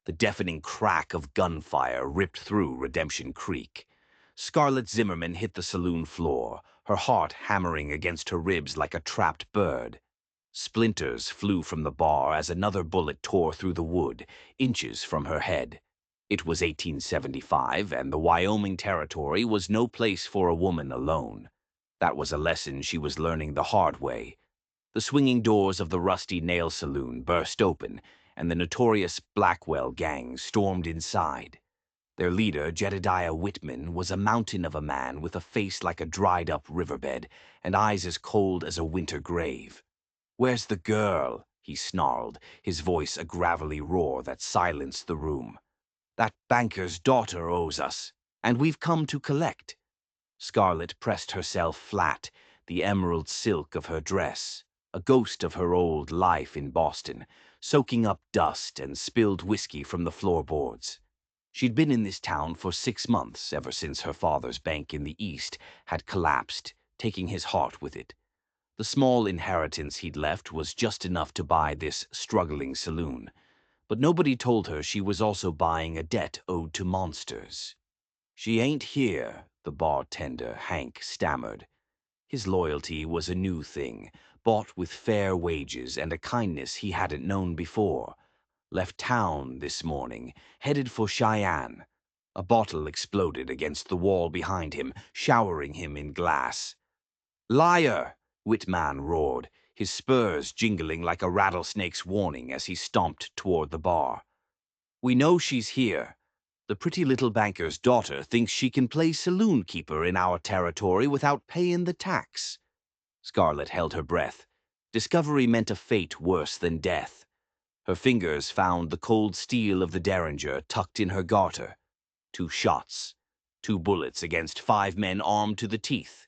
The deafening crack of gunfire ripped through Redemption Creek. Scarlett Zimmerman hit the saloon floor, her heart hammering against her ribs like a trapped bird. Splinters flew from the bar as another bullet tore through the wood, inches from her head. It was 1875, and the Wyoming Territory was no place for a woman alone. That was a lesson she was learning the hard way. The swinging doors of the Rusty Nail Saloon burst open, and the notorious Blackwell gang stormed inside. Their leader, Jedediah Whitman, was a mountain of a man with a face like a dried-up riverbed and eyes as cold as a winter grave. "Where's the girl?" he snarled, his voice a gravelly roar that silenced the room. "That banker's daughter owes us, and we've come to collect." Scarlett pressed herself flat, the emerald silk of her dress, a ghost of her old life in Boston, soaking up dust and spilled whiskey from the floorboards. She'd been in this town for 6 months, ever since her father's bank in the East had collapsed, taking his heart with it. The small inheritance he'd left was just enough to buy this struggling saloon, but nobody told her she was also buying a debt owed to monsters. "She ain't here," the bartender, Hank, stammered. His loyalty was a new thing, bought with fair wages and a kindness he hadn't known before. "Left town this morning, headed for Cheyenne." A bottle exploded against the wall behind him, showering him in glass. "Liar!" Whitman roared, his spurs jingling like a rattlesnake's warning as he stomped toward the bar. "We know she's here. The pretty little banker's daughter thinks she can play saloon keeper in our territory without paying the tax." Scarlett held her breath. Discovery meant a fate worse than death. Her fingers found the cold steel of the derringer tucked in her garter. 2 shots. 2 bullets against 5 men armed to the teeth.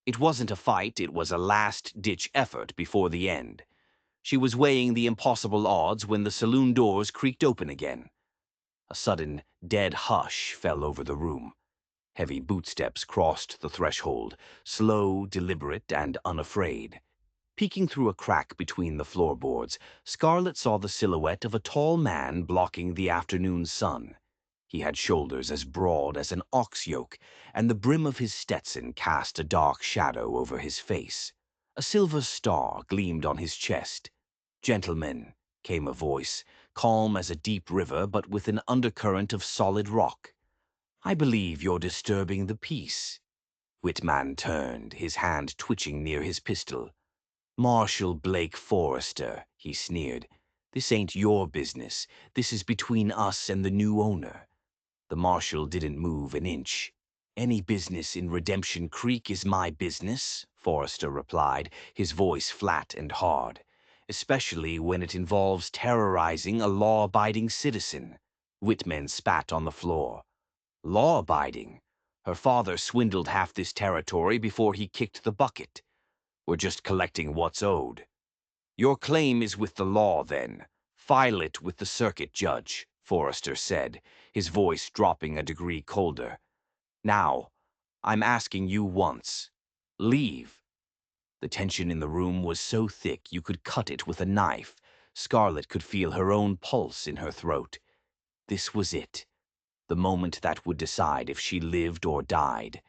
It wasn't a fight, it was a last-ditch effort before the end. She was weighing the impossible odds when the saloon doors creaked open again. A sudden, dead hush fell over the room. Heavy bootsteps crossed the threshold, slow, deliberate, and unafraid. Peeking through a crack between the floorboards, Scarlett saw the silhouette of a tall man blocking the afternoon sun. He had shoulders as broad as an ox yoke, and the brim of his Stetson cast a dark shadow over his face. A silver star gleamed on his chest. "Gentlemen," came a voice, calm as a deep river but with an undercurrent of solid rock. "I believe you're disturbing the peace." Whitman turned, his hand twitching near his pistol. "Marshal Blake Forrester," he sneered. "This ain't your business. This is between us and the new owner." The marshal didn't move an inch. "Any business in Redemption Creek is my business," Forrester replied, his voice flat and hard, "especially when it involves terrorizing a law-abiding citizen." Whitman spat on the floor. "Law-abiding? Her father swindled half this territory before he kicked the bucket. We're just collecting what's owed." "Your claim is with the law, then. File it with the circuit judge," Forrester said, his voice dropping a degree colder. "Now, I'm asking you once. Leave." The tension in the room was so thick you could cut it with a knife. Scarlett could feel her own pulse in her throat. This was it. The moment that would decide if she lived or died.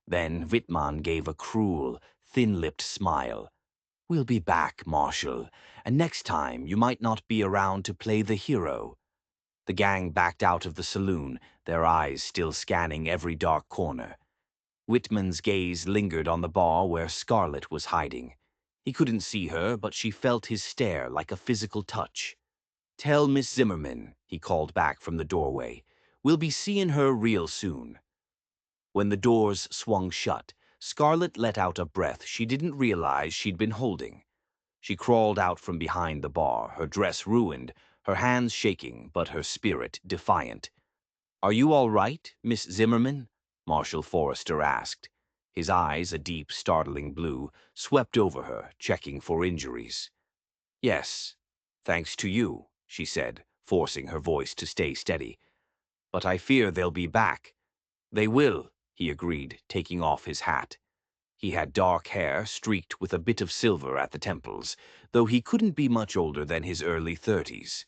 Then Whitman gave a cruel, thin-lipped smile. "We'll be back, Marshal, and next time you might not be around to play the hero." The gang backed out of the saloon, their eyes still scanning every dark corner. Whitman's gaze lingered on the bar where Scarlett was hiding. He couldn't see her, but she felt his stare like a physical touch. "Tell Miss Zimmerman," he called back from the doorway. "We'll be seeing her real soon." When the doors swung shut, Scarlett let out a breath she didn't realize she'd been holding. She crawled out from behind the bar, her dress ruined, her hands shaking, but her spirit defiant. "Are you all right, Miss Zimmerman?" Marshal Forrester asked. His eyes, a deep, startling blue, swept over her, checking for injuries. "Yes, thanks to you," she said, forcing her voice to stay steady. "But I fear they'll be back." "They will," he agreed, taking off his hat. He had dark hair, streaked with a bit of silver at the temples, though he couldn't be much older than his early 30s.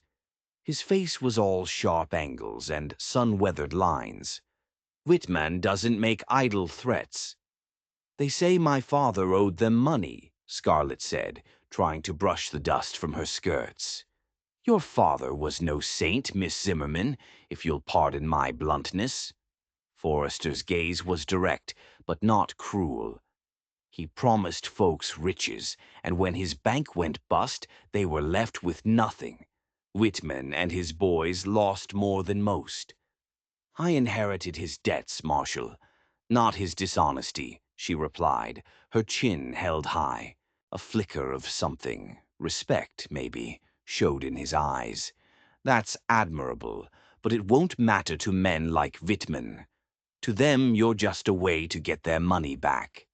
His face was all sharp angles and sun-weathered lines. "Whitman doesn't make idle threats." "They say my father owed them money," Scarlet said, trying to brush the dust from her skirts. "Your father was no saint, Miss Zimmerman, if you'll pardon my bluntness." Forrester's gaze was direct, but not cruel. "He promised folks riches, and when his bank went bust, they were left with nothing. Whitman and his boys lost more than most. I inherited his debts, Marshal, not his dishonesty," she replied, her chin held high. A flicker of something, respect maybe, showed in his eyes. "That's admirable, but it won't matter to men like Whitman. To them, you're just a way to get their money back."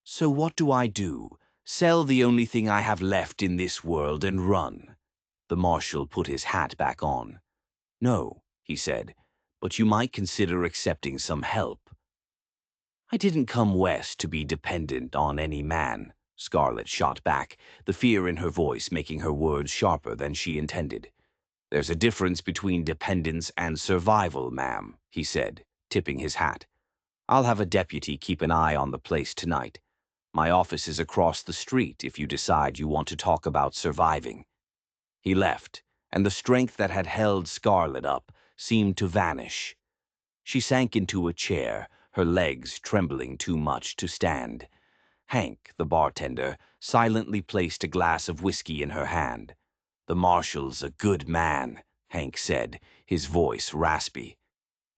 "So what do I do? Sell the only thing I have left in this world and run?" The Marshal put his hat back on. "No," he said, "but you might consider accepting some help." "I didn't come west to be dependent on any man," Scarlet shot back, the fear in her voice making her words sharper than she intended. "There's a difference between dependence and survival, ma'am," he said, tipping his hat. "I'll have a deputy keep an eye on the place tonight. My office is across the street if you decide you want to talk about surviving." He left, and the strength that had held Scarlet up seemed to vanish. She sank into a chair, her legs trembling too much to stand. Hank, the bartender, silently placed a glass of whiskey in her hand. "The Marshal's a good man," Hank said, his voice raspy.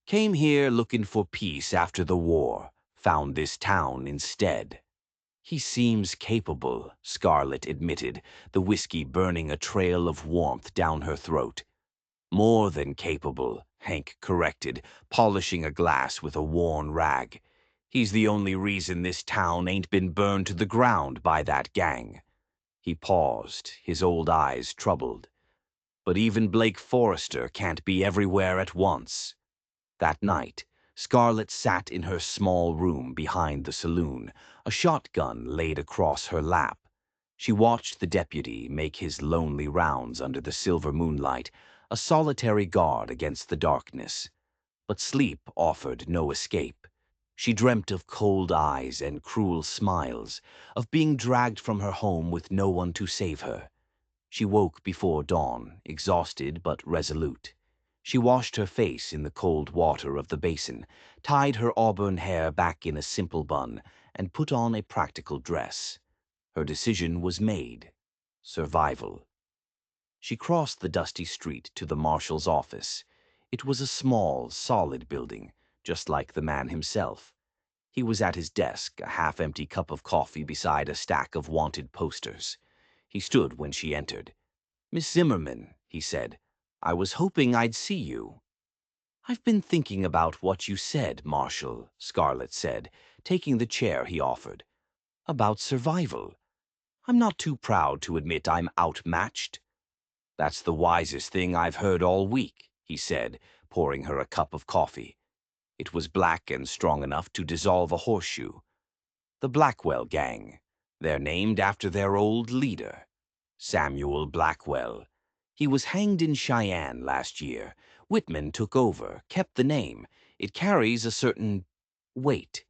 "Came here looking for peace after the war, found this town instead." "He seems capable," Scarlet admitted, the whiskey burning a trail of warmth down her throat. "More than capable," Hank corrected, polishing a glass with a worn rag. "He's the only reason this town ain't been burned to the ground by that gang." He paused, his old eyes troubled. "But even Blake Forrester can't be everywhere at once." That night, Scarlet sat in her small room behind the saloon, a shotgun laid across her lap. She watched the deputy make his lonely rounds under the silver moonlight, a solitary guard against the darkness. But sleep offered no escape. She dreamt of cold eyes and cruel smiles, of being dragged from her home with no one to save her. She woke before dawn, exhausted but resolute. She washed her face in the cold water of the basin, tied her auburn hair back in a simple bun, and put on a practical dress. Her decision was made. Survival. She crossed the dusty street to the Marshal's office. It was a small, solid building, just like the man himself. He was at his desk, a half-empty cup of coffee beside a stack of wanted posters. He stood when she entered. "Miss Zimmerman," he said, "I was hoping I'd see you." "I've been thinking about what you said, Marshal," Scarlet said, taking the chair he offered. "About survival. I'm not too proud to admit I'm outmatched." "That's the wisest thing I've heard all week," he said, pouring her a cup of coffee. It was black and strong enough to dissolve a horseshoe. "The Blackwell gang. They're named after their old leader, Samuel Blackwell. He was hanged in Cheyenne last year. Whitman took over, kept the name. It carries a certain weight."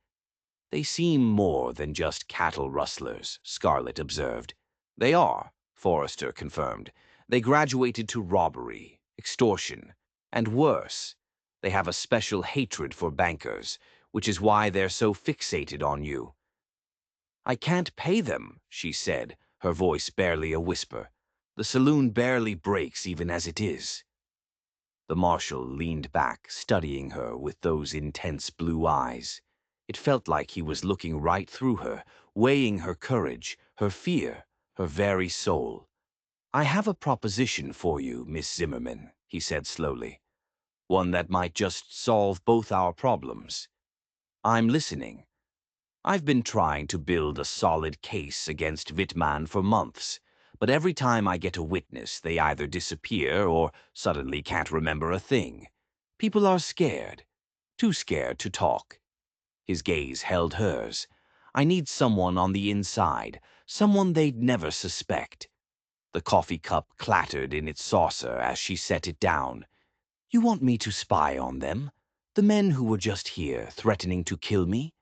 "They seem more than just cattle rustlers," Scarlet observed. "They are," Forrester confirmed. "They graduated to robbery, extortion, and worse. They have a special hatred for bankers, which is why they're so fixated on you." "I can't pay them," she said, her voice barely a whisper. "The saloon barely breaks even as it is." The Marshal leaned back, studying her with those intense blue eyes. It felt like he was looking right through her, weighing her courage, her fear, her very soul. "I have a proposition for you, Miss Zimmerman," he said slowly. "One that might just solve both our problems." "I'm listening." "I've been trying to build a solid case against Wittmann for months, but every time I get a witness, they either disappear or suddenly can't remember a thing. People are scared, too scared to talk." His gaze held hers. "I need someone on the inside, someone they'd never suspect." The coffee cup clattered in its saucer as she set it down. You want me to spy on them? The men who were just here, threatening to kill me?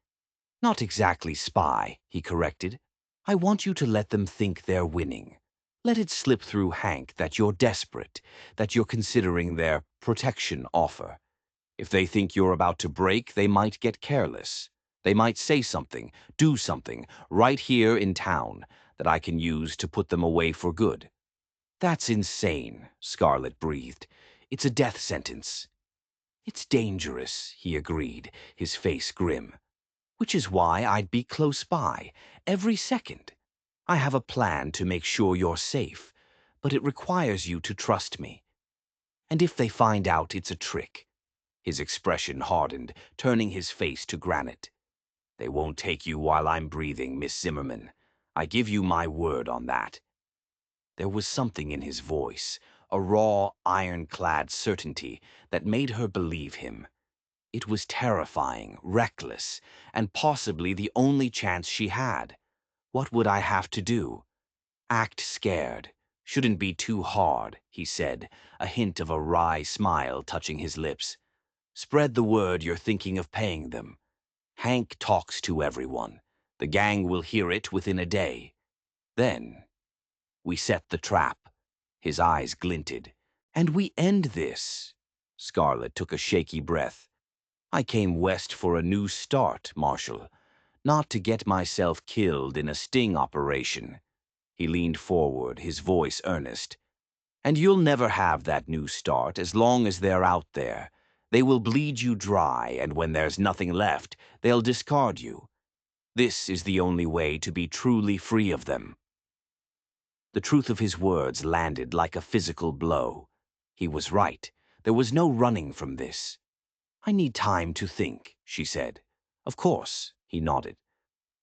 Not exactly spy, he corrected. I want you to let them think they're winning. Let it slip through Hank that you're desperate, that you're considering their protection offer. If they think you're about to break, they might get careless. They might say something, do something, right here in town, that I can use to put them away for good. That's insane, Scarlet breathed. It's a death sentence. It's dangerous, he agreed, his face grim. Which is why I'd be close by, every second. I have a plan to make sure you're safe, but it requires you to trust me. And if they find out it's a trick, his expression hardened, turning his face to granite. They won't take you while I'm breathing, Miss Zimmerman. I give you my word on that. There was something in his voice, a raw, ironclad certainty that made her believe him. It was terrifying, reckless, and possibly the only chance she had. What would I have to do? Act scared. Shouldn't be too hard, he said, a hint of a wry smile touching his lips. Spread the word you're thinking of paying them. Hank talks to everyone. The gang will hear it within a day. Then we set the trap. His eyes glinted. And we end this. Scarlet took a shaky breath. I came west for a new start, Marshal, not to get myself killed in a sting operation. He leaned forward, his voice earnest. And you'll never have that new start as long as they're out there. They will bleed you dry, and when there's nothing left, they'll discard you. This is the only way to be truly free of them. The truth of his words landed like a physical blow. He was right. There was no running from this. I need time to think, she said. Of course, he nodded.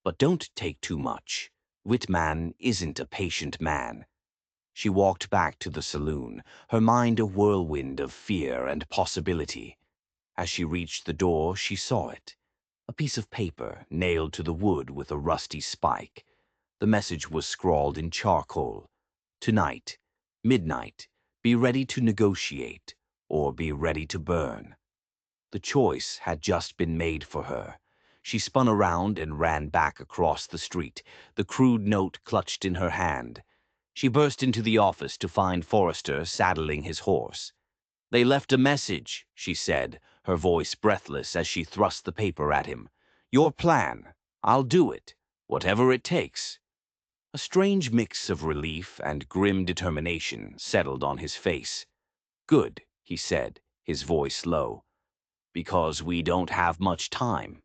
But don't take too much. Whitman isn't a patient man. She walked back to the saloon, her mind a whirlwind of fear and possibility. As she reached the door, she saw it. A piece of paper nailed to the wood with a rusty spike. The message was scrawled in charcoal. Tonight, midnight, be ready to negotiate, or be ready to burn. The choice had just been made for her. She spun around and ran back across the street, the crude note clutched in her hand. She burst into the office to find Forrester saddling his horse. They left a message, she said, her voice breathless as she thrust the paper at him. Your plan. I'll do it. Whatever it takes. A strange mix of relief and grim determination settled on his face. Good, he said, his voice low. Because we don't have much time.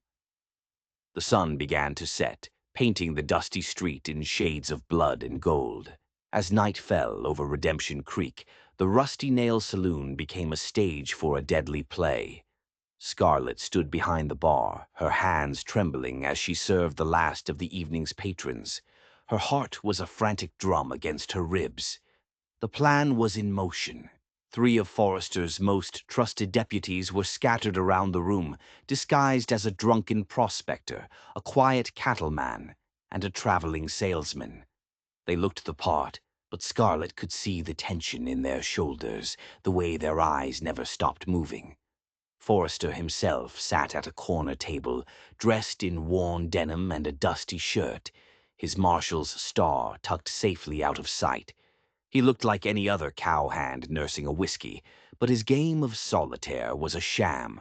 The sun began to set, painting the dusty street in shades of blood and gold. As night fell over Redemption Creek, the Rusty Nail Saloon became a stage for a deadly play. Scarlet stood behind the bar, her hands trembling as she served the last of the evening's patrons. Her heart was a frantic drum against her ribs. The plan was in motion. 3 of Forrester's most trusted deputies were scattered around the room, disguised as a drunken prospector, a quiet cattleman, and a traveling salesman. They looked the part, but Scarlet could see the tension in their shoulders, the way their eyes never stopped moving. Forrester himself sat at a corner table, dressed in worn denim and a dusty shirt, his marshal's star tucked safely out of sight. He looked like any other cowhand nursing a whiskey, but his game of solitaire was a sham.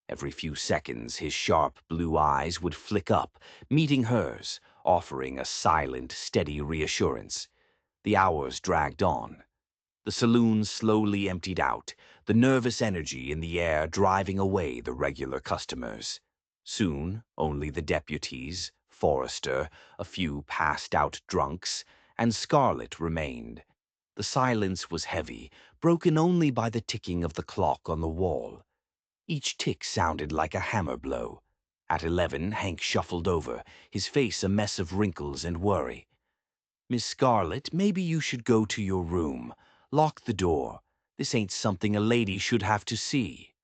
Every few seconds, his sharp blue eyes would flick up, meeting hers, offering a silent, steady reassurance. The hours dragged on. The saloon slowly emptied out, the nervous energy in the air driving away the regular customers. Soon, only the deputies, Forrester, a few passed-out drunks, and Scarlet remained. The silence was heavy, broken only by the ticking of the clock on the wall. Each tick sounded like a hammer blow. At 11, Hank shuffled over, his face a mess of wrinkles and worry. Miss Scarlet, maybe you should go to your room. Lock the door. This ain't something a lady should have to see.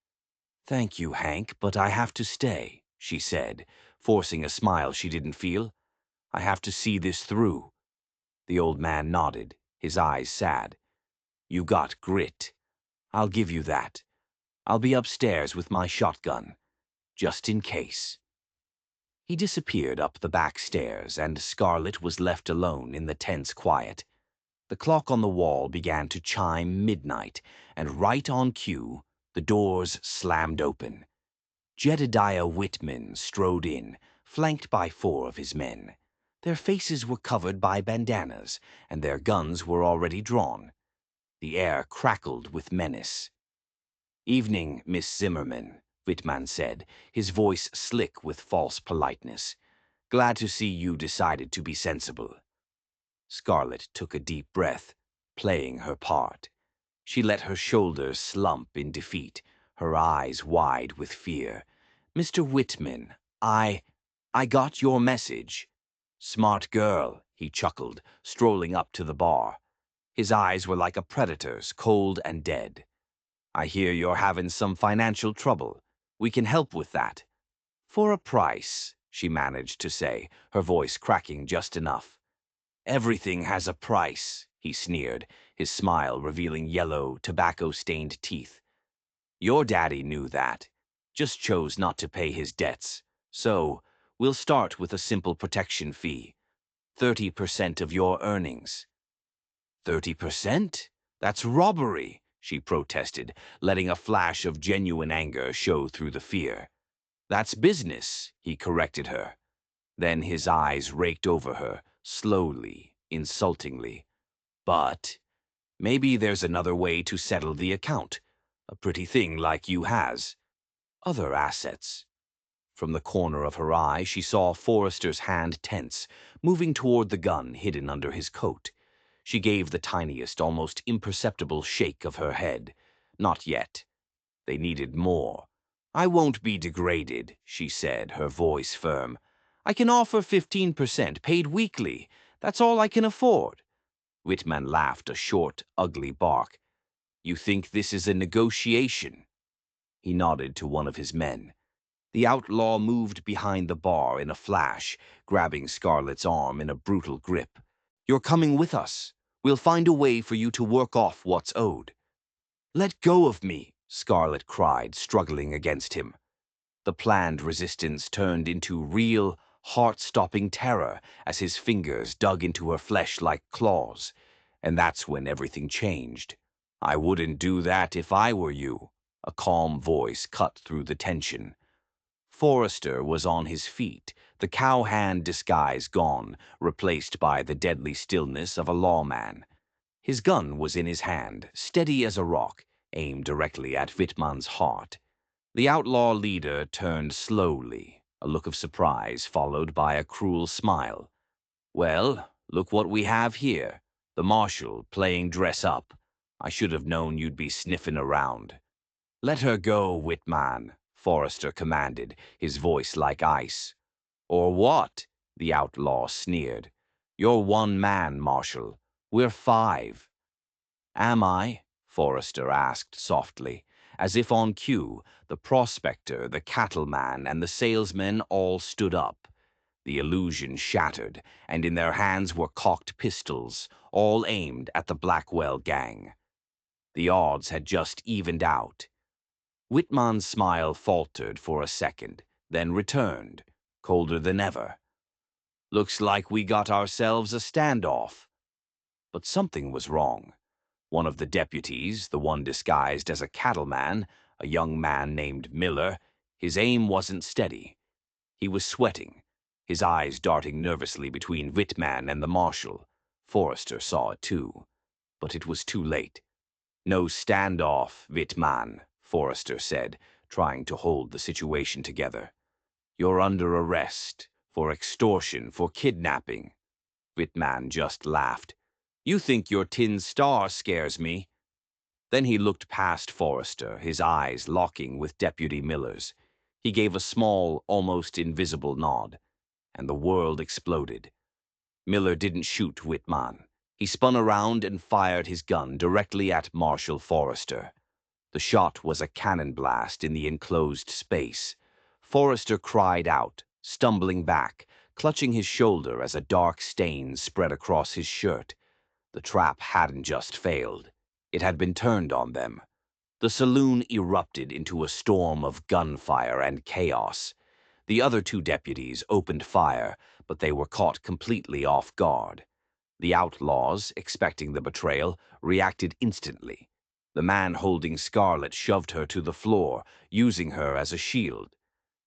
Thank you, Hank, but I have to stay, she said, forcing a smile she didn't feel. I have to see this through. The old man nodded, his eyes sad. "You got grit. I'll give you that. I'll be upstairs with my shotgun, just in case." He disappeared up the back stairs, and Scarlet was left alone in the tense quiet. The clock on the wall began to chime midnight, and right on cue, the doors slammed open. Jedediah Whitman strode in, flanked by 4 of his men. Their faces were covered by bandanas, and their guns were already drawn. The air crackled with menace. "Evening, Miss Zimmerman," Whitman said, his voice slick with false politeness. "Glad to see you decided to be sensible." Scarlet took a deep breath, playing her part. She let her shoulders slump in defeat, her eyes wide with fear. "Mr. Whitman, I got your message." "Smart girl," he chuckled, strolling up to the bar. His eyes were like a predator's, cold and dead. "I hear you're having some financial trouble. We can help with that." "For a price," she managed to say, her voice cracking just enough. "Everything has a price," he sneered, his smile revealing yellow, tobacco-stained teeth. "Your daddy knew that, just chose not to pay his debts. So, we'll start with a simple protection fee. 30% of your earnings." 30%? That's robbery, she protested, letting a flash of genuine anger show through the fear. "That's business," he corrected her. Then his eyes raked over her, slowly, insultingly. "But maybe there's another way to settle the account. A pretty thing like you has. Other assets." From the corner of her eye, she saw Forrester's hand tense, moving toward the gun hidden under his coat. She gave the tiniest, almost imperceptible shake of her head. Not yet. They needed more. "I won't be degraded," she said, her voice firm. "I can offer 15%, paid weekly. That's all I can afford." Whitman laughed a short, ugly bark. "You think this is a negotiation?" He nodded to one of his men. The outlaw moved behind the bar in a flash, grabbing Scarlet's arm in a brutal grip. "You're coming with us. We'll find a way for you to work off what's owed." "Let go of me," Scarlet cried, struggling against him. The planned resistance turned into real, heart-stopping terror as his fingers dug into her flesh like claws. And that's when everything changed. "I wouldn't do that if I were you," a calm voice cut through the tension. Forrester was on his feet, the cowhand disguise gone, replaced by the deadly stillness of a lawman. His gun was in his hand, steady as a rock, aimed directly at Whitman's heart. The outlaw leader turned slowly, a look of surprise followed by a cruel smile. "Well, look what we have here. The marshal playing dress-up. I should have known you'd be sniffing around." "Let her go, Whitman," Forrester commanded, his voice like ice. "Or what?" the outlaw sneered. "You're one man, Marshal. We're 5. "Am I?" Forrester asked softly. As if on cue, the prospector, the cattleman, and the salesman all stood up. The illusion shattered, and in their hands were cocked pistols, all aimed at the Blackwell gang. The odds had just evened out. Whitman's smile faltered for a second, then returned, colder than ever. "Looks like we got ourselves a standoff." But something was wrong. One of the deputies, the one disguised as a cattleman, a young man named Miller, his aim wasn't steady. He was sweating, his eyes darting nervously between Whitman and the marshal. Forrester saw it too, but it was too late. "No standoff, Whitman," Forrester said, trying to hold the situation together. "You're under arrest, for extortion, for kidnapping." Whitman just laughed. "You think your tin star scares me?" Then he looked past Forrester, his eyes locking with Deputy Miller's. He gave a small, almost invisible nod, and the world exploded. Miller didn't shoot Whitman. He spun around and fired his gun directly at Marshal Forrester. The shot was a cannon blast in the enclosed space. Forrester cried out, stumbling back, clutching his shoulder as a dark stain spread across his shirt. The trap hadn't just failed. It had been turned on them. The saloon erupted into a storm of gunfire and chaos. The other two deputies opened fire, but they were caught completely off guard. The outlaws, expecting the betrayal, reacted instantly. The man holding Scarlet shoved her to the floor, using her as a shield.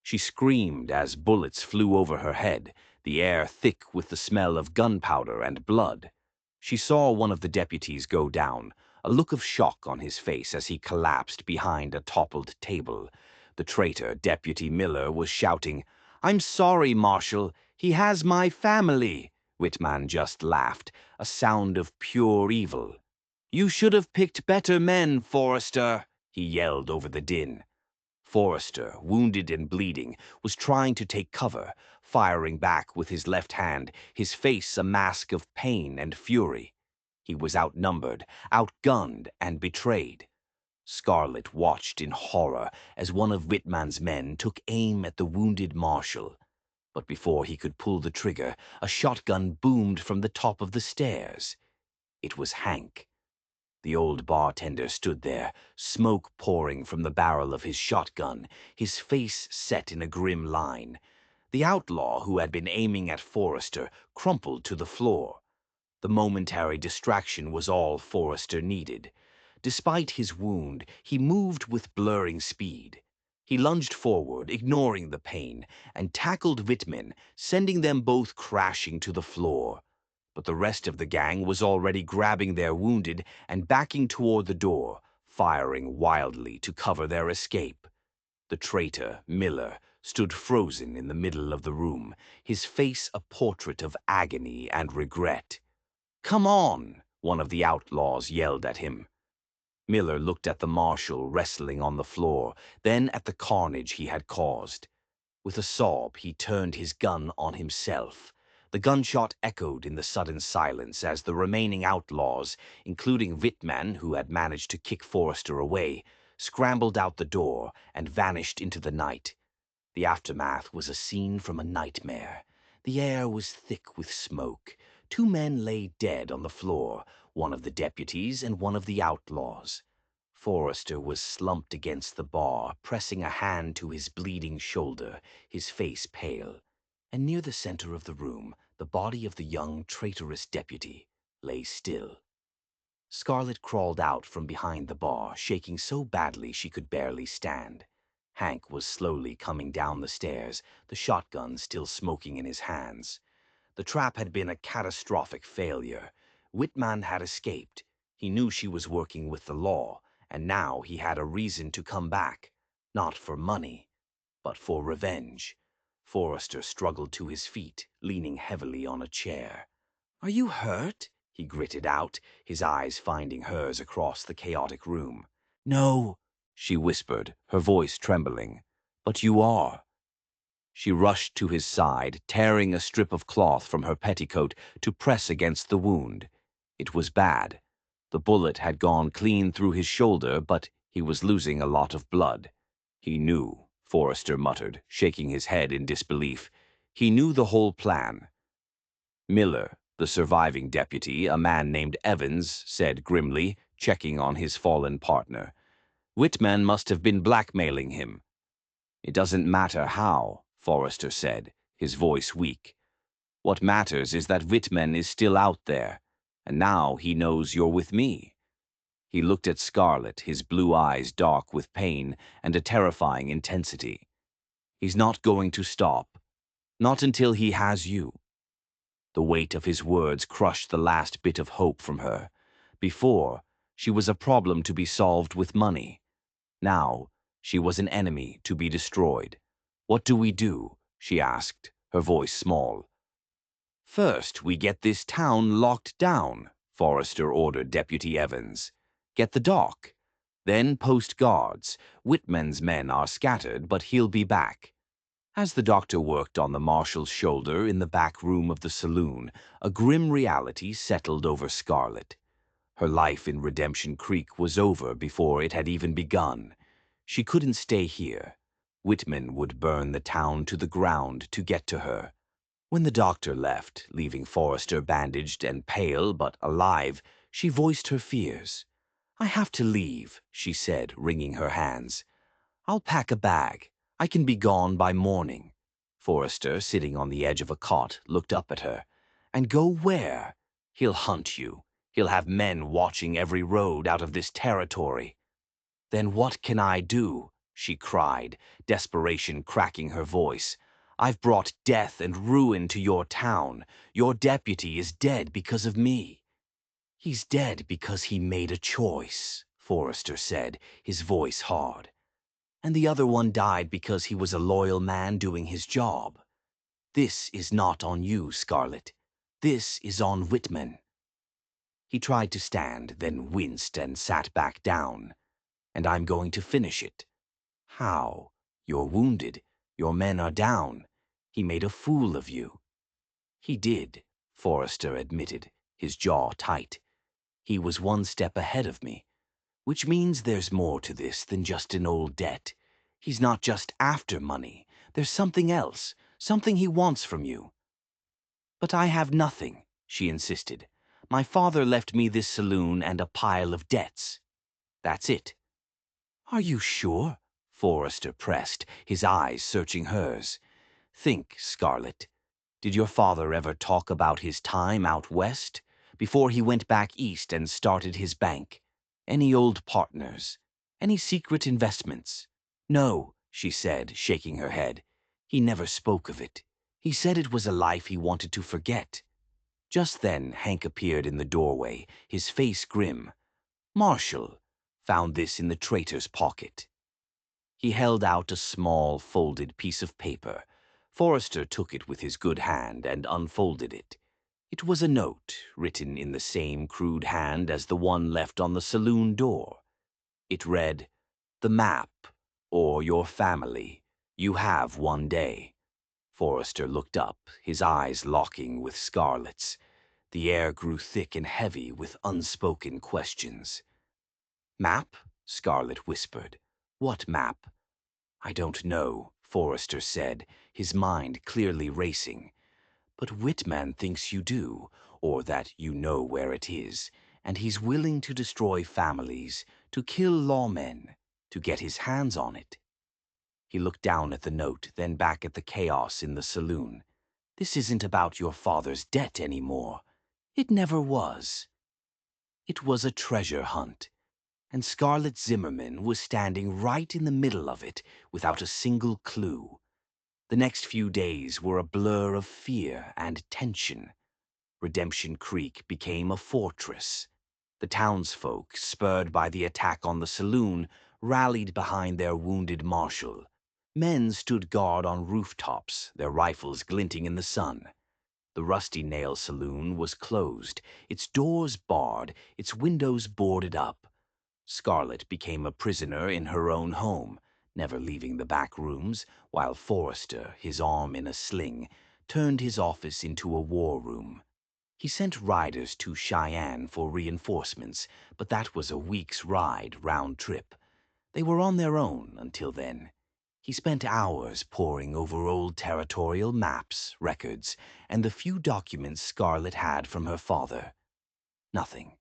She screamed as bullets flew over her head, the air thick with the smell of gunpowder and blood. She saw one of the deputies go down, a look of shock on his face as he collapsed behind a toppled table. The traitor, Deputy Miller, was shouting, "I'm sorry, Marshal. He has my family." Whitman just laughed, a sound of pure evil. "You should have picked better men, Forrester," he yelled over the din. Forrester, wounded and bleeding, was trying to take cover, firing back with his left hand, his face a mask of pain and fury. He was outnumbered, outgunned, and betrayed. Scarlet watched in horror as one of Whitman's men took aim at the wounded marshal. But before he could pull the trigger, a shotgun boomed from the top of the stairs. It was Hank. The old bartender stood there, smoke pouring from the barrel of his shotgun, his face set in a grim line. The outlaw who had been aiming at Forrester crumpled to the floor. The momentary distraction was all Forrester needed. Despite his wound, he moved with blurring speed. He lunged forward, ignoring the pain, and tackled Whitman, sending them both crashing to the floor. But the rest of the gang was already grabbing their wounded and backing toward the door, firing wildly to cover their escape. The traitor, Miller, stood frozen in the middle of the room, his face a portrait of agony and regret. "Come on!" one of the outlaws yelled at him. Miller looked at the marshal wrestling on the floor, then at the carnage he had caused. With a sob, he turned his gun on himself. The gunshot echoed in the sudden silence as the remaining outlaws, including Whitman, who had managed to kick Forrester away, scrambled out the door and vanished into the night. The aftermath was a scene from a nightmare. The air was thick with smoke. Two men lay dead on the floor, one of the deputies and one of the outlaws. Forrester was slumped against the bar, pressing a hand to his bleeding shoulder, his face pale. And near the center of the room, the body of the young, traitorous deputy lay still. Scarlet crawled out from behind the bar, shaking so badly she could barely stand. Hank was slowly coming down the stairs, the shotgun still smoking in his hands. The trap had been a catastrophic failure. Whitman had escaped. He knew she was working with the law, and now he had a reason to come back. Not for money, but for revenge. Forrester struggled to his feet, leaning heavily on a chair. "Are you hurt?" he gritted out, his eyes finding hers across the chaotic room. "No," she whispered, her voice trembling. "But you are." She rushed to his side, tearing a strip of cloth from her petticoat to press against the wound. It was bad. The bullet had gone clean through his shoulder, but he was losing a lot of blood. "He knew," Forrester muttered, shaking his head in disbelief. "He knew the whole plan." Miller, the surviving deputy, a man named Evans, said grimly, checking on his fallen partner. "Whitman must have been blackmailing him." "It doesn't matter how," Forrester said, his voice weak. "What matters is that Whitman is still out there, and now he knows you're with me." He looked at Scarlet, his blue eyes dark with pain and a terrifying intensity. "He's not going to stop. Not until he has you." The weight of his words crushed the last bit of hope from her. Before, she was a problem to be solved with money. Now, she was an enemy to be destroyed. "What do we do?" she asked, her voice small. "First, we get this town locked down," Forrester ordered Deputy Evans. "Get the dock. Then post guards. Whitman's men are scattered, but he'll be back." As the doctor worked on the marshal's shoulder in the back room of the saloon, a grim reality settled over Scarlet. Her life in Redemption Creek was over before it had even begun. She couldn't stay here. Whitman would burn the town to the ground to get to her. When the doctor left, leaving Forrester bandaged and pale but alive, she voiced her fears. "I have to leave," she said, wringing her hands. "I'll pack a bag. I can be gone by morning." Forrester, sitting on the edge of a cot, looked up at her. "And go where? He'll hunt you. He'll have men watching every road out of this territory." "Then what can I do?" she cried, desperation cracking her voice. "I've brought death and ruin to your town. Your deputy is dead because of me." "He's dead because he made a choice," Forrester said, his voice hard. "And the other one died because he was a loyal man doing his job. This is not on you, Scarlet. This is on Whitman." He tried to stand, then winced and sat back down. "And I'm going to finish it." "How? You're wounded. Your men are down. He made a fool of you." "He did," Forrester admitted, his jaw tight. "He was one step ahead of me. Which means there's more to this than just an old debt. He's not just after money. There's something else, something he wants from you." "But I have nothing," she insisted. "My father left me this saloon and a pile of debts. That's it." "Are you sure?" Forrester pressed, his eyes searching hers. "Think, Scarlet. Did your father ever talk about his time out west, before he went back east and started his bank? Any old partners? Any secret investments?" "No," she said, shaking her head. "He never spoke of it. He said it was a life he wanted to forget." Just then Hank appeared in the doorway, his face grim. "Marshall, found this in the traitor's pocket." He held out a small, folded piece of paper. Forrester took it with his good hand and unfolded it. It was a note, written in the same crude hand as the one left on the saloon door. It read, "The map, or your family. You have one day." Forrester looked up, his eyes locking with Scarlet's. The air grew thick and heavy with unspoken questions. "Map?" Scarlet whispered. "What map?" "I don't know," Forrester said, his mind clearly racing. "But Whitman thinks you do, or that you know where it is, and he's willing to destroy families, to kill lawmen, to get his hands on it." He looked down at the note, then back at the chaos in the saloon. "This isn't about your father's debt anymore. It never was. It was a treasure hunt. And Scarlet Zimmerman was standing right in the middle of it without a single clue. The next few days were a blur of fear and tension. Redemption Creek became a fortress. The townsfolk, spurred by the attack on the saloon, rallied behind their wounded marshal. Men stood guard on rooftops, their rifles glinting in the sun. The Rusty Nail Saloon was closed, its doors barred, its windows boarded up. Scarlet became a prisoner in her own home, never leaving the back rooms, while Forrester, his arm in a sling, turned his office into a war room. He sent riders to Cheyenne for reinforcements, but that was a week's ride round trip. They were on their own until then. He spent hours poring over old territorial maps, records, and the few documents Scarlet had from her father. Nothing.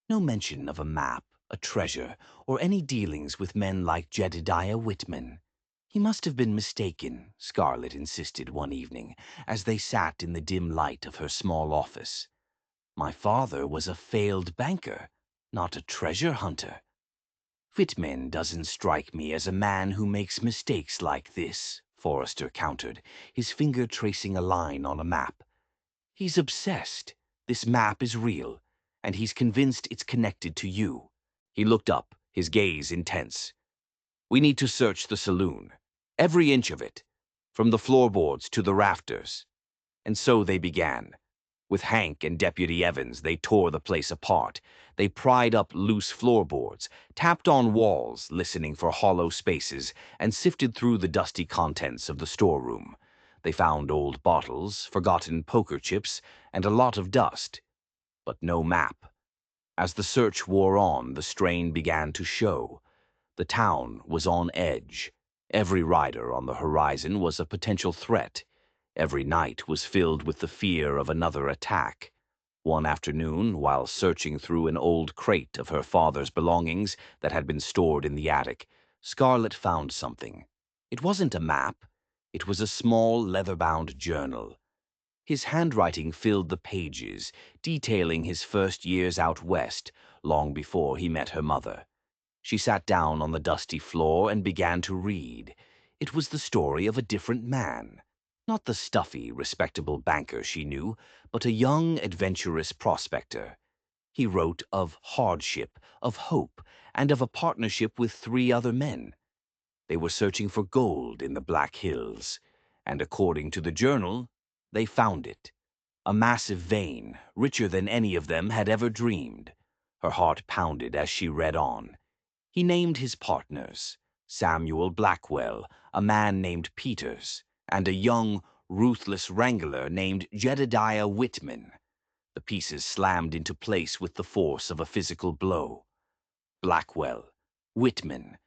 No mention of a map, a treasure, or any dealings with men like Jedediah Whitman. "He must have been mistaken," Scarlet insisted one evening, as they sat in the dim light of her small office. "My father was a failed banker, not a treasure hunter." "Whitman doesn't strike me as a man who makes mistakes like this," Forrester countered, his finger tracing a line on a map. "He's obsessed. This map is real, and he's convinced it's connected to you." He looked up, his gaze intense. "We need to search the saloon. Every inch of it. From the floorboards to the rafters." And so they began. With Hank and Deputy Evans, they tore the place apart. They pried up loose floorboards, tapped on walls, listening for hollow spaces, and sifted through the dusty contents of the storeroom. They found old bottles, forgotten poker chips, and a lot of dust. But no map. As the search wore on, the strain began to show. The town was on edge. Every rider on the horizon was a potential threat. Every night was filled with the fear of another attack. One afternoon, while searching through an old crate of her father's belongings that had been stored in the attic, Scarlet found something. It wasn't a map. It was a small leather-bound journal. His handwriting filled the pages, detailing his first years out west, long before he met her mother. She sat down on the dusty floor and began to read. It was the story of a different man. Not the stuffy, respectable banker she knew, but a young, adventurous prospector. He wrote of hardship, of hope, and of a partnership with 3 other men. They were searching for gold in the Black Hills, and according to the journal, they found it. A massive vein, richer than any of them had ever dreamed. Her heart pounded as she read on. He named his partners: Samuel Blackwell, a man named Peters, and a young, ruthless wrangler named Jedediah Whitman. The pieces slammed into place with the force of a physical blow. Blackwell, Whitman,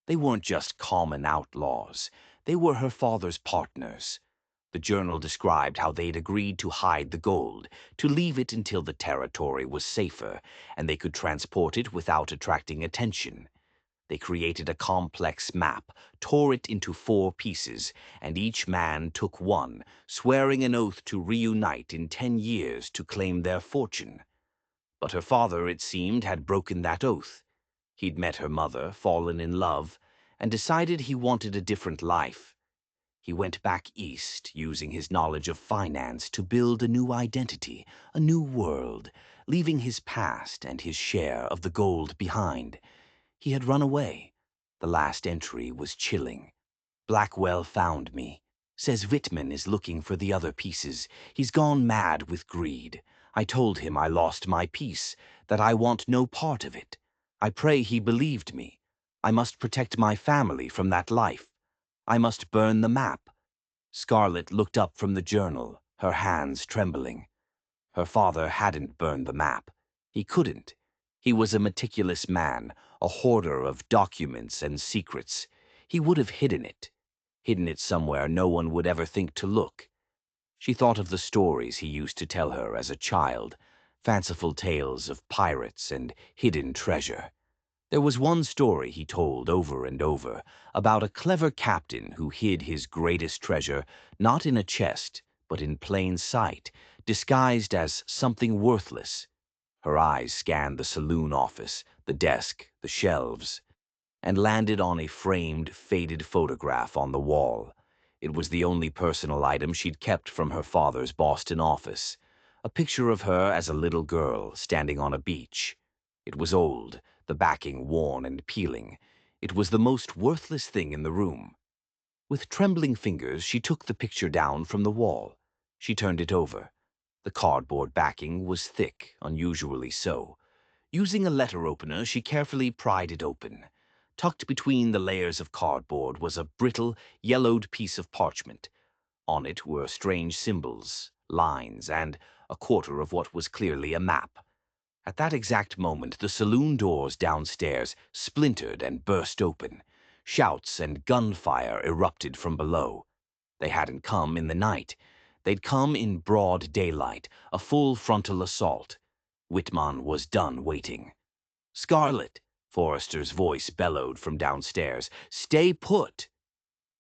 they weren't just common outlaws. They were her father's partners. The journal described how they'd agreed to hide the gold, to leave it until the territory was safer, and they could transport it without attracting attention. They created a complex map, tore it into 4 pieces, and each man took one, swearing an oath to reunite in 10 years to claim their fortune. But her father, it seemed, had broken that oath. He'd met her mother, fallen in love, and decided he wanted a different life. He went back east, using his knowledge of finance to build a new identity, a new world, leaving his past and his share of the gold behind. He had run away. The last entry was chilling. Blackwell found me. Says Whitman is looking for the other pieces. He's gone mad with greed. I told him I lost my piece, that I want no part of it. I pray he believed me. I must protect my family from that life. I must burn the map. Scarlet looked up from the journal, her hands trembling. Her father hadn't burned the map. He couldn't. He was a meticulous man, a hoarder of documents and secrets. He would have hidden it somewhere no one would ever think to look. She thought of the stories he used to tell her as a child, fanciful tales of pirates and hidden treasure. There was one story he told over and over about a clever captain who hid his greatest treasure not in a chest, but in plain sight, disguised as something worthless. Her eyes scanned the saloon office, the desk, the shelves, and landed on a framed, faded photograph on the wall. It was the only personal item she'd kept from her father's Boston office. A picture of her as a little girl standing on a beach. It was old, the backing worn and peeling. It was the most worthless thing in the room. With trembling fingers, she took the picture down from the wall. She turned it over. The cardboard backing was thick, unusually so. Using a letter opener, she carefully pried it open. Tucked between the layers of cardboard was a brittle, yellowed piece of parchment. On it were strange symbols, lines, and a quarter of what was clearly a map. At that exact moment, the saloon doors downstairs splintered and burst open. Shouts and gunfire erupted from below. They hadn't come in the night. They'd come in broad daylight, a full frontal assault. Whitman was done waiting. "Scarlet!" Forrester's voice bellowed from downstairs. "Stay put!"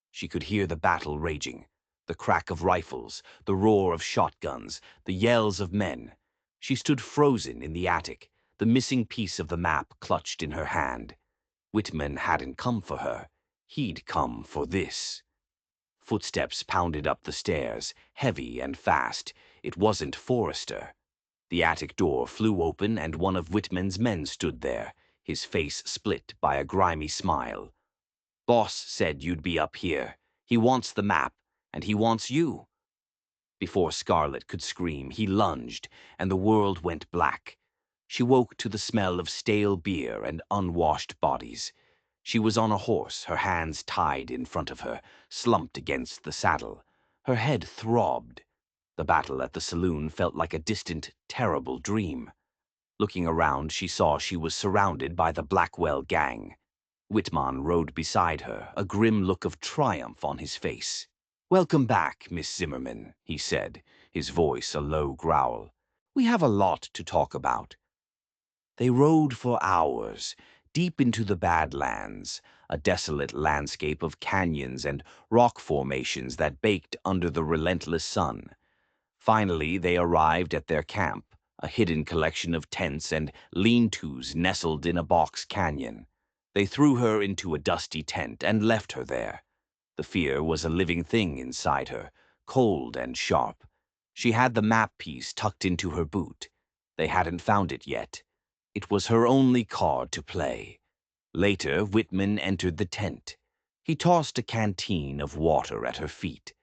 She could hear the battle raging. The crack of rifles, the roar of shotguns, the yells of men. She stood frozen in the attic, the missing piece of the map clutched in her hand. Whitman hadn't come for her. He'd come for this. Footsteps pounded up the stairs, heavy and fast. It wasn't Forrester. The attic door flew open and one of Whitman's men stood there, his face split by a grimy smile. "Boss said you'd be up here. He wants the map, and he wants you." Before Scarlet could scream, he lunged, and the world went black. She woke to the smell of stale beer and unwashed bodies. She was on a horse, her hands tied in front of her, slumped against the saddle. Her head throbbed. The battle at the saloon felt like a distant, terrible dream. Looking around, she saw she was surrounded by the Blackwell gang. Whitman rode beside her, a grim look of triumph on his face. "Welcome back, Miss Zimmerman," he said, his voice a low growl. "We have a lot to talk about." They rode for hours, deep into the Badlands, a desolate landscape of canyons and rock formations that baked under the relentless sun. Finally, they arrived at their camp, a hidden collection of tents and lean-tos nestled in a box canyon. They threw her into a dusty tent and left her there. The fear was a living thing inside her, cold and sharp. She had the map piece tucked into her boot. They hadn't found it yet. It was her only card to play. Later, Whitman entered the tent. He tossed a canteen of water at her feet.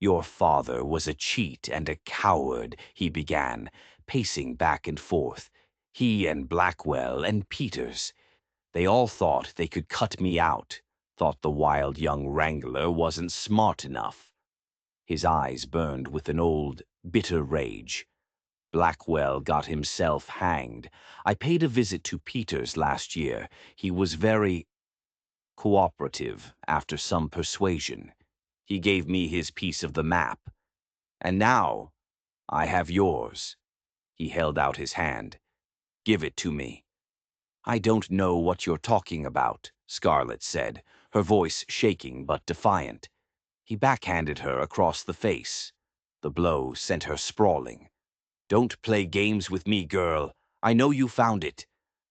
"Your father was a cheat and a coward," he began, pacing back and forth. "He and Blackwell and Peters. They all thought they could cut me out, thought the wild young wrangler wasn't smart enough." His eyes burned with an old, bitter rage. "Blackwell got himself hanged. I paid a visit to Peters last year. He was very cooperative after some persuasion. He gave me his piece of the map. And now I have yours." He held out his hand. "Give it to me." "I don't know what you're talking about," Scarlett said, her voice shaking but defiant. He backhanded her across the face. The blow sent her sprawling. "Don't play games with me, girl. I know you found it.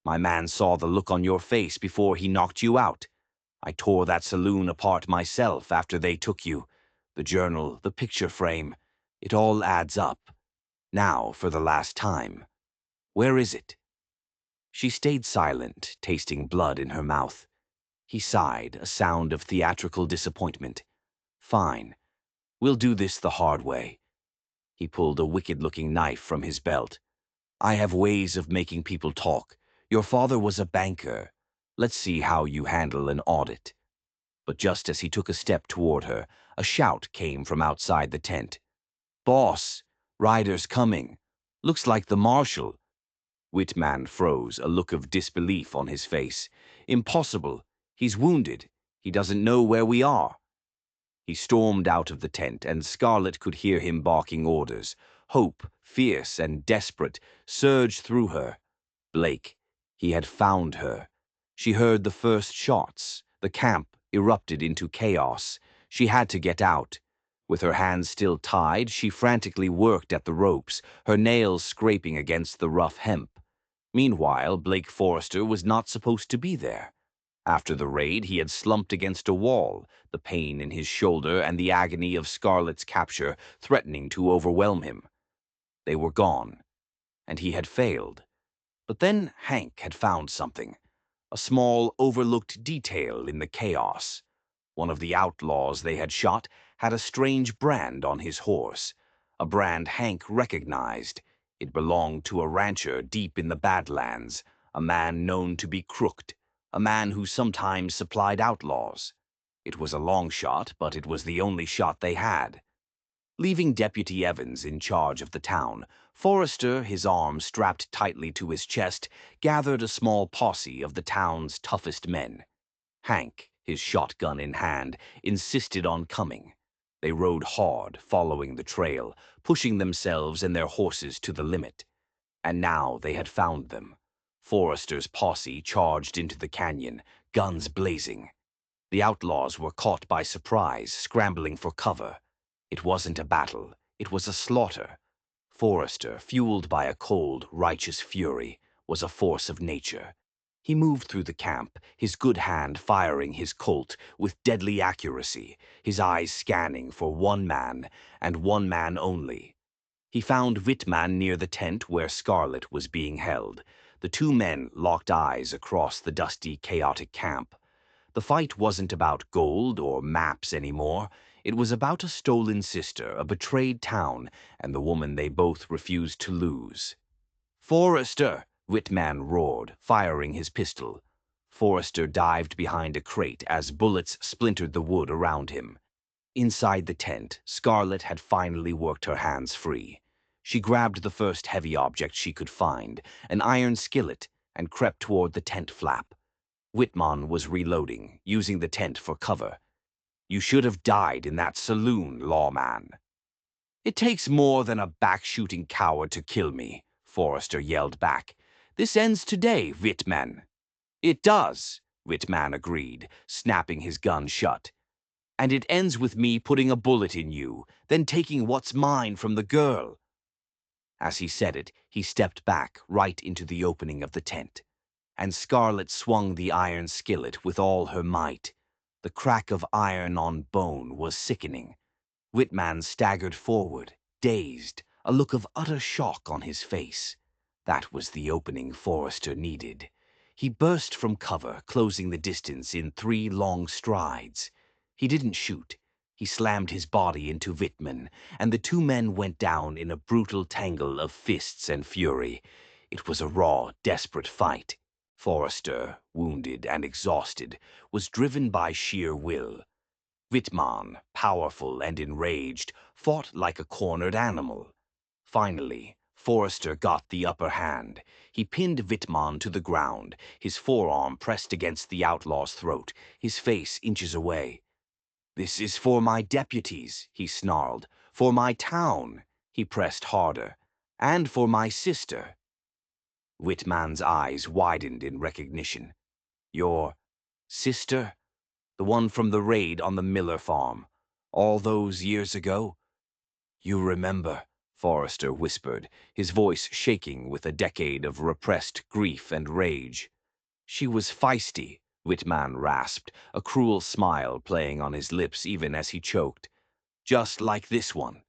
My man saw the look on your face before he knocked you out. I tore that saloon apart myself after they took you. The journal, the picture frame, it all adds up. Now, for the last time. Where is it?" She stayed silent, tasting blood in her mouth. He sighed, a sound of theatrical disappointment. "Fine. We'll do this the hard way." He pulled a wicked-looking knife from his belt. "I have ways of making people talk. Your father was a banker. Let's see how you handle an audit." But just as he took a step toward her, a shout came from outside the tent. "Boss, riders coming. Looks like the marshal." Whitman froze, a look of disbelief on his face. "Impossible. He's wounded. He doesn't know where we are." He stormed out of the tent, and Scarlett could hear him barking orders. Hope, fierce and desperate, surged through her. Blake. He had found her. She heard the first shots. The camp erupted into chaos. She had to get out. With her hands still tied, she frantically worked at the ropes, her nails scraping against the rough hemp. Meanwhile, Blake Forrester was not supposed to be there. After the raid, he had slumped against a wall, the pain in his shoulder and the agony of Scarlett's capture threatening to overwhelm him. They were gone, and he had failed. But then Hank had found something, a small, overlooked detail in the chaos. One of the outlaws they had shot had a strange brand on his horse, a brand Hank recognized. It belonged to a rancher deep in the Badlands, a man known to be crooked, a man who sometimes supplied outlaws. It was a long shot, but it was the only shot they had. Leaving Deputy Evans in charge of the town, Forrester, his arms strapped tightly to his chest, gathered a small posse of the town's toughest men. Hank, his shotgun in hand, insisted on coming. They rode hard, following the trail, pushing themselves and their horses to the limit. And now they had found them. Forrester's posse charged into the canyon, guns blazing. The outlaws were caught by surprise, scrambling for cover. It wasn't a battle. It was a slaughter. Forrester, fueled by a cold, righteous fury, was a force of nature. He moved through the camp, his good hand firing his Colt with deadly accuracy, his eyes scanning for one man, and one man only. He found Whitman near the tent where Scarlett was being held. The two men locked eyes across the dusty, chaotic camp. The fight wasn't about gold or maps anymore. It was about a stolen sister, a betrayed town, and the woman they both refused to lose. "Forrester!" Whitman roared, firing his pistol. Forrester dived behind a crate as bullets splintered the wood around him. Inside the tent, Scarlett had finally worked her hands free. She grabbed the first heavy object she could find, an iron skillet, and crept toward the tent flap. Whitman was reloading, using the tent for cover. You should have died in that saloon, lawman. It takes more than a back-shooting coward to kill me, Forrester yelled back. This ends today, Whitman. It does, Whitman agreed, snapping his gun shut. And it ends with me putting a bullet in you, then taking what's mine from the girl. As he said it, he stepped back right into the opening of the tent, and Scarlet swung the iron skillet with all her might. The crack of iron on bone was sickening. Whitman staggered forward, dazed, a look of utter shock on his face. That was the opening Forrester needed. He burst from cover, closing the distance in 3 long strides. He didn't shoot. He slammed his body into Whitman, and the 2 men went down in a brutal tangle of fists and fury. It was a raw, desperate fight. Forrester, wounded and exhausted, was driven by sheer will. Whitman, powerful and enraged, fought like a cornered animal. Finally, Forrester got the upper hand. He pinned Whitman to the ground, his forearm pressed against the outlaw's throat, his face inches away. "This is for my deputies," he snarled. "For my town," he pressed harder. "And for my sister." Whitman's eyes widened in recognition. "Your sister? The one from the raid on the Miller farm, all those years ago?" "You remember," Forrester whispered, his voice shaking with a decade of repressed grief and rage. "She was feisty," Whitman rasped, a cruel smile playing on his lips even as he choked. "Just like this one."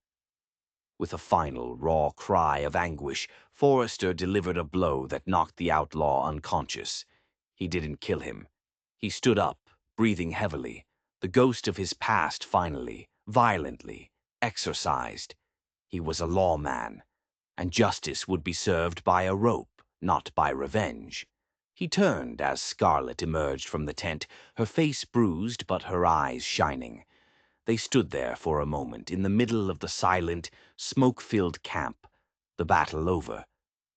With a final, raw cry of anguish, Forrester delivered a blow that knocked the outlaw unconscious. He didn't kill him. He stood up, breathing heavily, the ghost of his past finally, violently, exorcised. He was a lawman, and justice would be served by a rope, not by revenge. He turned as Scarlet emerged from the tent, her face bruised but her eyes shining. They stood there for a moment in the middle of the silent, smoke-filled camp, the battle over.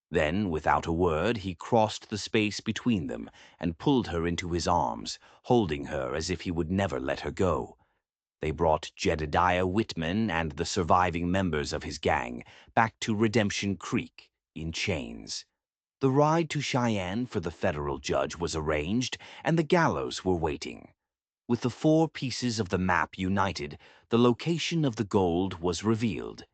Then, without a word, he crossed the space between them and pulled her into his arms, holding her as if he would never let her go. They brought Jedediah Whitman and the surviving members of his gang back to Redemption Creek in chains. The ride to Cheyenne for the federal judge was arranged, and the gallows were waiting. With the 4 pieces of the map united, the location of the gold was revealed.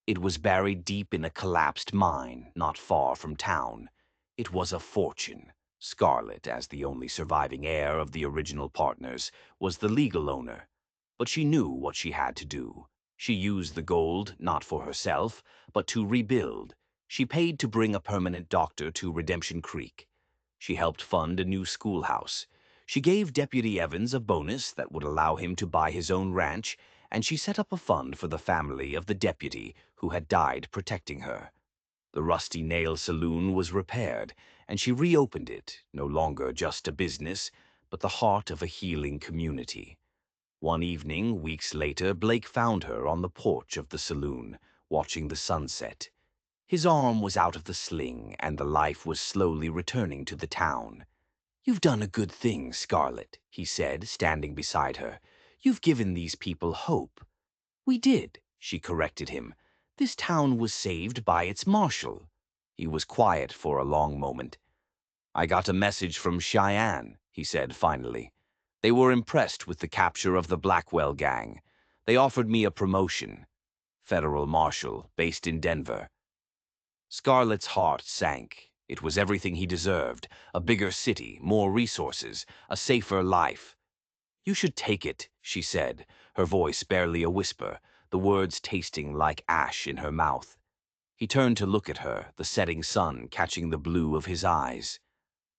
It was buried deep in a collapsed mine, not far from town. It was a fortune. Scarlet, as the only surviving heir of the original partners, was the legal owner. But she knew what she had to do. She used the gold not for herself, but to rebuild. She paid to bring a permanent doctor to Redemption Creek. She helped fund a new schoolhouse. She gave Deputy Evans a bonus that would allow him to buy his own ranch, and she set up a fund for the family of the deputy who had died protecting her. The Rusty Nail Saloon was repaired, and she reopened it, no longer just a business, but the heart of a healing community. One evening, weeks later, Blake found her on the porch of the saloon, watching the sunset. His arm was out of the sling, and the life was slowly returning to the town. "You've done a good thing, Scarlet," he said, standing beside her. "You've given these people hope." "We did," she corrected him. "This town was saved by its marshal." He was quiet for a long moment. "I got a message from Cheyenne," he said finally. "They were impressed with the capture of the Blackwell gang. They offered me a promotion. Federal marshal, based in Denver." Scarlet's heart sank. It was everything he deserved. A bigger city, more resources, a safer life. "You should take it," she said, her voice barely a whisper, the words tasting like ash in her mouth. He turned to look at her, the setting sun catching the blue of his eyes.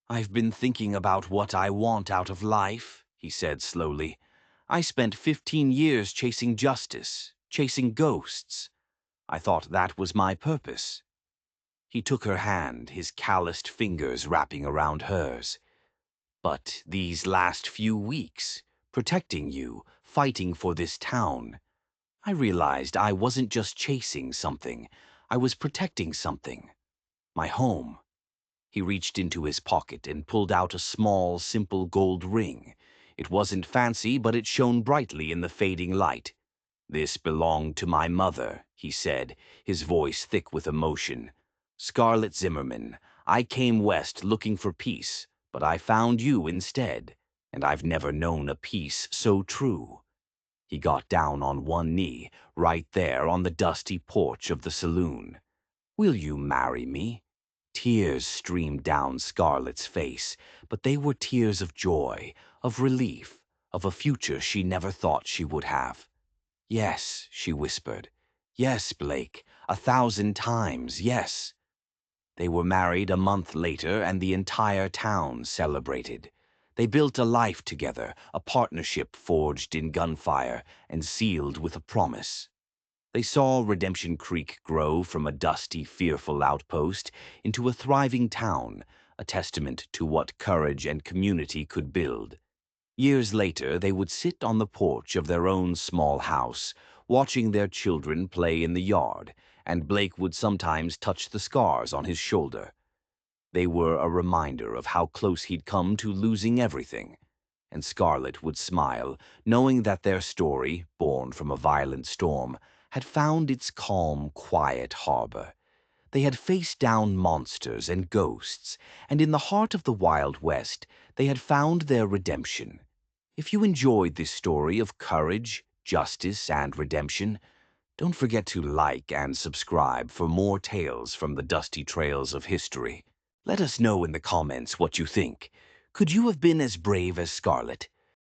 "I've been thinking about what I want out of life," he said slowly. "I spent 15 years chasing justice, chasing ghosts. I thought that was my purpose." He took her hand, his calloused fingers wrapping around hers. "But these last few weeks, protecting you, fighting for this town, I realized I wasn't just chasing something. I was protecting something. My home." He reached into his pocket and pulled out a small, simple gold ring. It wasn't fancy, but it shone brightly in the fading light. "This belonged to my mother," he said, his voice thick with emotion. "Scarlett Zimmerman, I came west looking for peace, but I found you instead, and I've never known a peace so true." He got down on one knee, right there on the dusty porch of the saloon. "Will you marry me?" Tears streamed down Scarlett's face, but they were tears of joy, of relief, of a future she never thought she would have. "Yes," she whispered. "Yes, Blake, 1,000 times, yes." They were married a month later, and the entire town celebrated. They built a life together, a partnership forged in gunfire and sealed with a promise. They saw Redemption Creek grow from a dusty, fearful outpost into a thriving town, a testament to what courage and community could build. Years later, they would sit on the porch of their own small house, watching their children play in the yard, and Blake would sometimes touch the scars on his shoulder. They were a reminder of how close he'd come to losing everything. And Scarlett would smile, knowing that their story, born from a violent storm, had found its calm, quiet harbor. They had faced down monsters and ghosts, and in the heart of the Wild West, they had found their redemption. If you enjoyed this story of courage, justice, and redemption, don't forget to like and subscribe for more tales from the dusty trails of history. Let us know in the comments what you think. Could you have been as brave as Scarlett?